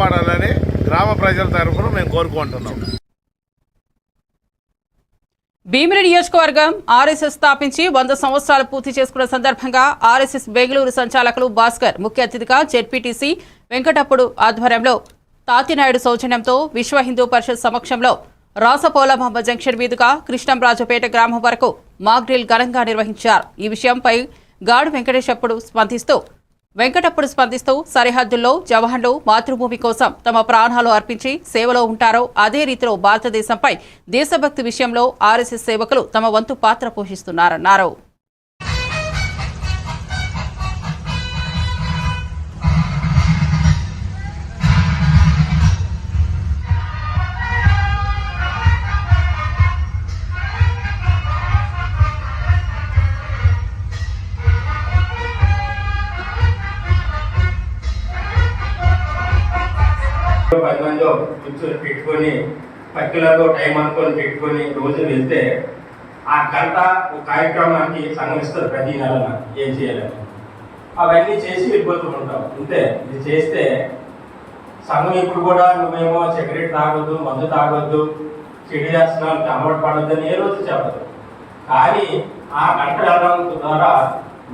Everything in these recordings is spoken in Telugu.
కాపాడాలని గ్రామ ప్రజల తరఫున మేము కోరుకుంటున్నాం. భీమిలి నియోజకవర్గం ఆర్ఎస్ఎస్ స్థాపించి 100 సంవత్సరాలు పూర్తి చేసుకున్న సందర్భంగా ఆర్ఎస్ఎస్ బెంగళూరు సంచాలకులు భాస్కర్ ముఖ్య అతిథిగా జెడ్పీటీసీ వెంకటప్పుడు ఆధ్వర్యంలో తాతినాయుడు సౌజన్యంతో విశ్వ హిందూ పరిషత్ సమక్షంలో రాసపోలమహమ్మ జంక్షన్ మీదుగా కృష్ణంరాజుపేట గ్రామం వరకు మాక్ డ్రిల్ ఘనంగా నిర్వహించారు. ఈ విషయంపై గాడు వెంకటప్పుడు స్పందిస్తూ సరిహద్దుల్లో జవాన్లు మాతృభూమి కోసం తమ ప్రాణాలు అర్పించి సేవలో ఉంటారో అదే రీతిలో భారతదేశంపై దేశభక్తి విషయంలో ఆర్ఎస్ఎస్ సేవకులు తమ వంతు పాత్ర పోషిస్తున్నారన్నారు. పది మంది కూర్చొని పెట్టుకొని పక్కలతో టైం అనుకొని పెట్టుకొని రోజు వెళ్తే ఆ గంట ఒక కార్యక్రమానికి సంఘం ఇస్తారు ప్రతి నెల ఏం చేయాలని అవన్నీ చేసి వెళ్ళిపోతూ ఉంటాం. అంతే ఇది చేస్తే సంఘం ఇప్పుడు కూడా నువ్వేమో సిగరెట్ తాగొద్దు, మందు తాగొద్దు, చెడు చేస్తున్నావు, అలవాటు పడొద్దు అని ఏ రోజు చెప్పదు. కానీ ఆ గంట వెళ్ళడం ద్వారా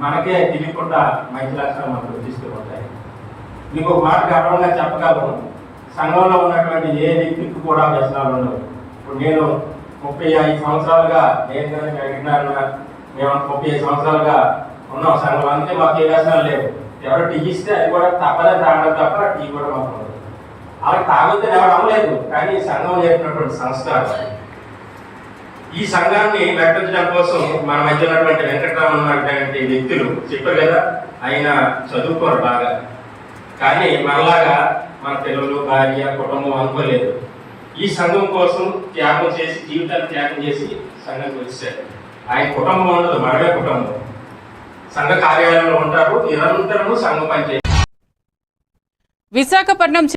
మనకే తెలియకుండా మంచి లక్షణాలు మనకు వృద్ధిస్తూ ఉంటాయి. మీకు ఒక మాట గర్వంగా చెప్పగలను, సంఘంలో ఉన్నటువంటి ఏ వ్యక్తికి కూడా వ్యసనాలు ఉండవు. ఇప్పుడు నేను 35 సంవత్సరాలుగా నేను మేము 35 సంవత్సరాలుగా ఉన్నాం సంఘంలో, అంతే మాకు ఏ వ్యసనాలు లేవు. ఎవరు టీ ఇస్తే అది కూడా తప్పదని తాగడం తప్ప టీ కూడా మాకు ఉండదు. అలా తాగొద్దని ఎవరు అమ్మలేదు, కానీ సంఘం చేసినటువంటి సంస్కారం. ఈ సంఘాన్ని ప్రకటించడం కోసం మన మధ్య ఉన్నటువంటి వెంకటరామన్ అటువంటి వ్యక్తులు చెప్పారు కదా, ఆయన చదువుకోరు బాగా, కానీ మనలాగా మన పిల్లలు, భార్య, కుటుంబం అనుకోలేదు. ఈ సంఘం కోసం త్యాగం చేసి, జీవితాన్ని త్యాగం చేసి సంఘానికి వచ్చారు. ఆయన కుటుంబం ఉండదు, మనమే కుటుంబం. సంఘ కార్యాలయంలో ఉంటారు, నిరంతరము సంఘం పనిచేస్తారు. విశాఖపట్నం